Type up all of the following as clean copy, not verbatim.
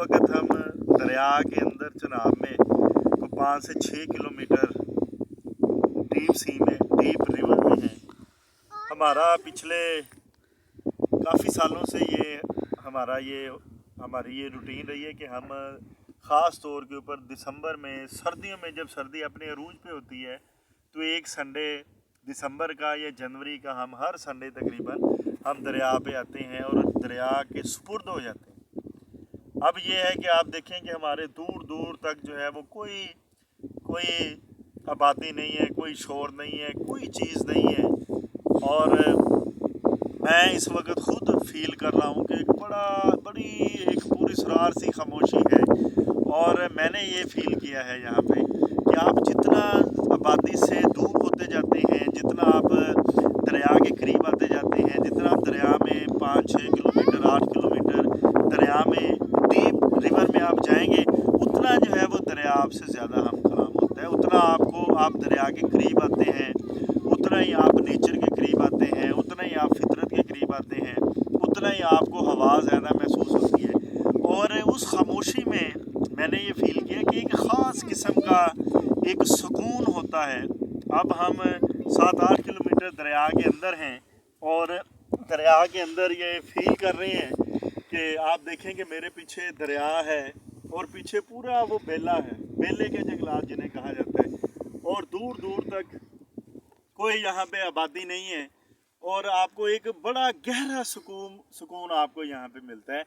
वक्त हम दरिया के अंदर चनाब में को 5 से 6 किलोमीटर डीप सी में, डीप रिवर में हैं। हमारा पिछले काफ़ी सालों से हमारी ये रूटीन रही है कि हम ख़ास तौर के ऊपर दिसंबर में, सर्दियों में जब सर्दी अपने अरूज पे होती है तो एक संडे दिसंबर का या जनवरी का हम हर संडे तकरीबन हम दरिया पे आते हैं और दरिया के सुपुर्द हो जाते हैं। अब ये है कि आप देखें कि हमारे दूर दूर तक जो है वो कोई आबादी नहीं है, कोई शोर नहीं है, कोई चीज़ नहीं है। और मैं इस वक्त ख़ुद फील कर रहा हूँ कि बड़ी एक पूरी सुरार सी खामोशी है। और मैंने ये फील किया है यहाँ पे कि आप जितना आबादी से दूर होते जाते हैं, जितना आप दरिया के करीब आते जाते हैं, जितना आप दरिया में 5-6 किलोमीटर 8 किलोमीटर दरिया में डीप रिवर में आप जाएंगे, उतना जो है वो दरिया आपसे ज़्यादा हम कलाम होता है। उतना आप दरिया के करीब आते हैं, उतना ही आप नेचर के करीब आते हैं, उतना ही आप फितरत के करीब आते हैं, उतना ही आपको हवा ज़्यादा महसूस होती है। और उस खामोशी में मैंने ये फील किया कि एक ख़ास किस्म का एक सुकून होता है। अब हम 7-8 किलोमीटर दरिया के अंदर हैं और दरिया के अंदर ये फील कर रहे हैं कि आप देखें कि मेरे पीछे दरिया है और पीछे पूरा वो बेला है, बेले के जंगलात जिन्हें कहा जाता है, और दूर दूर तक कोई यहाँ पे आबादी नहीं है और आपको एक बड़ा गहरा सुकून आपको यहाँ पे मिलता है।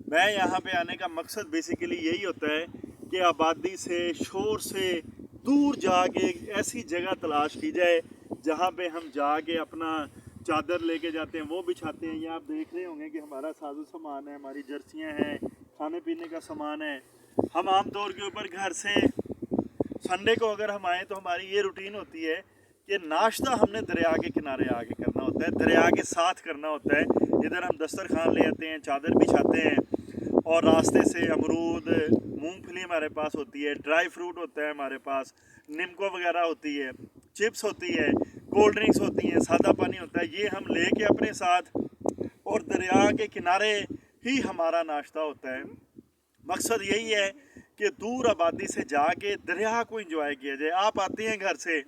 मैं यहाँ पे आने का मकसद बेसिकली यही होता है कि आबादी से, शोर से दूर जाके एक ऐसी जगह तलाश की जाए जहाँ पे हम जाके अपना चादर लेके जाते हैं, वो बिछाते हैं। ये आप देख रहे होंगे कि हमारा साजो सामान है, हमारी जर्सियाँ हैं, खाने पीने का सामान है। हम आम तौर के ऊपर घर से संडे को अगर हम आएँ तो हमारी ये रूटीन होती है कि नाश्ता हमने दरिया के किनारे आके करना होता है, दरिया के साथ करना होता है। इधर हम दस्तरखान ले आते हैं, चादर बिछाते हैं और रास्ते से अमरूद, मूंगफली हमारे पास होती है, ड्राई फ्रूट होता है हमारे पास, निम्को वगैरह होती है, चिप्स होती है, कोल्ड ड्रिंक्स होती हैं, सादा पानी होता है। ये हम लेके अपने साथ और दरिया के किनारे ही हमारा नाश्ता होता है। मकसद यही है कि दूर आबादी से जाके दरिया को एंजॉय किया जाए। आप आते हैं घर से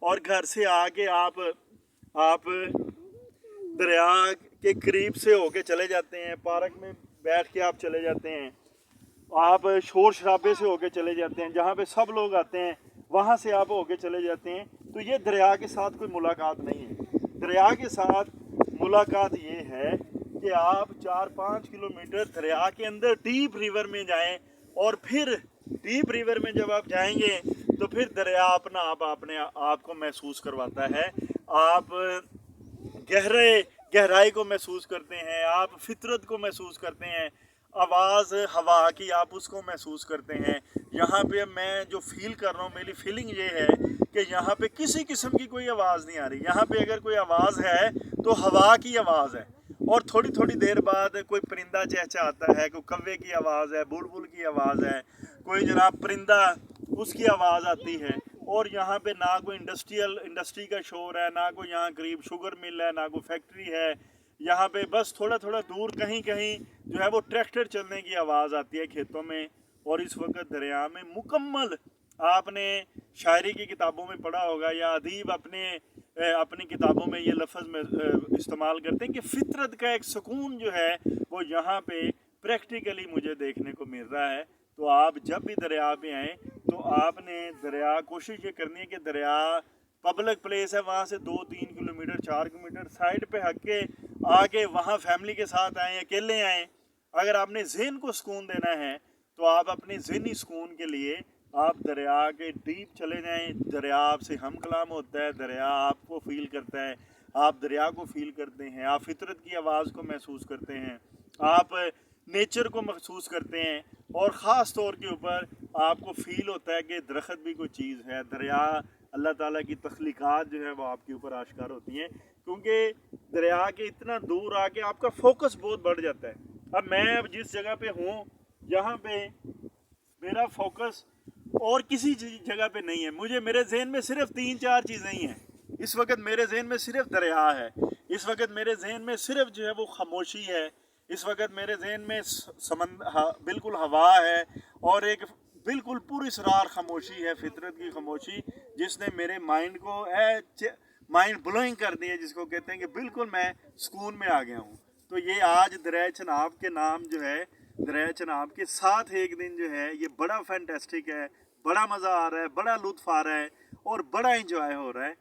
और घर से आके आप दरिया के करीब से होके चले जाते हैं, पार्क में बैठ के आप चले जाते हैं, आप शोर शराबे से होके चले जाते हैं, जहाँ पे सब लोग आते हैं वहाँ से आप होके चले जाते हैं। तो ये दरिया के साथ कोई मुलाकात नहीं है। दरिया के साथ मुलाकात ये है कि आप 4-5 किलोमीटर दरिया के अंदर डीप रिवर में जाएं और फिर डीप रिवर में जब आप जाएंगे तो फिर दरिया अपने आप को महसूस करवाता है। आप गहराई को महसूस करते हैं, आप फितरत को महसूस करते हैं, आवाज़ हवा की आप उसको महसूस करते हैं। यहाँ पे मैं जो फील कर रहा हूँ, मेरी फीलिंग ये है कि यहाँ पे किसी किस्म की कोई आवाज़ नहीं आ रही। यहाँ पे अगर कोई आवाज़ है तो हवा की आवाज़ है, और थोड़ी थोड़ी देर बाद कोई परिंदा चहचहाता है, कोई कौवे की आवाज़ है, बुलबुल की आवाज़ है, कोई जनाब परिंदा उसकी आवाज़ आती है। और यहाँ पे ना कोई इंडस्ट्री का शोर है, ना कोई यहाँ करीब शुगर मिल है, ना कोई फैक्ट्री है। यहाँ पे बस थोड़ा थोड़ा दूर कहीं कहीं जो है वो ट्रैक्टर चलने की आवाज़ आती है खेतों में। और इस वक्त दरिया में मुकम्मल, आपने शायरी की किताबों में पढ़ा होगा या अदीब अपनी किताबों में ये लफ्ज़ में इस्तेमाल करते हैं कि फितरत का एक सुकून जो है वो यहाँ पे प्रैक्टिकली मुझे देखने को मिल रहा है। तो आप जब भी दरिया पे आएँ तो आपने कोशिश ये करनी है कि दरिया पब्लिक प्लेस है, वहाँ से 2-3 किलोमीटर 4 किलोमीटर साइड पे हट के आके वहाँ फैमिली के साथ आएँ, अकेले आएँ। अगर आपने ज़हन को सुकून देना है तो आप अपने ज़हनी सुकून के लिए आप दरिया के डीप चले जाएँ। दरिया आपसे हम कलाम होता है, दरिया आपको फील करता है, आप दरिया को फील करते हैं, आप फितरत की आवाज़ को महसूस करते हैं, आप नेचर को महसूस करते हैं। और ख़ास तौर के ऊपर आपको फ़ील होता है कि दरख्त भी कोई चीज़ है। दरिया अल्लाह ताला की तख्लीक़ात जो है वो आपके ऊपर आश्कार होती हैं, क्योंकि दरिया के इतना दूर आके आपका फोकस बहुत बढ़ जाता है। अब मैं जिस जगह पे हूँ यहाँ पे मेरा फोकस और किसी जगह पे नहीं है। मेरे जहन में सिर्फ 3-4 चीज़ें ही हैं इस वक्त। मेरे जहन में सिर्फ दरिया है, इस वक्त मेरे जहन में सिर्फ जो है वो खामोशी है, इस वक्त मेरे जहन में बिल्कुल हवा है और एक बिल्कुल पूरी सरार खामोशी है, फितरत की खामोशी, जिसने मेरे माइंड को माइंड ब्लोइंग कर दिया, जिसको कहते हैं कि बिल्कुल मैं सुकून में आ गया हूँ। तो ये आज दरिया चनाब के नाम जो है, दरिया चनाब के साथ एक दिन जो है, ये बड़ा फैंटास्टिक है, बड़ा मज़ा आ रहा है, बड़ा लुत्फ़ आ रहा है और बड़ा इंजॉय हो रहा है।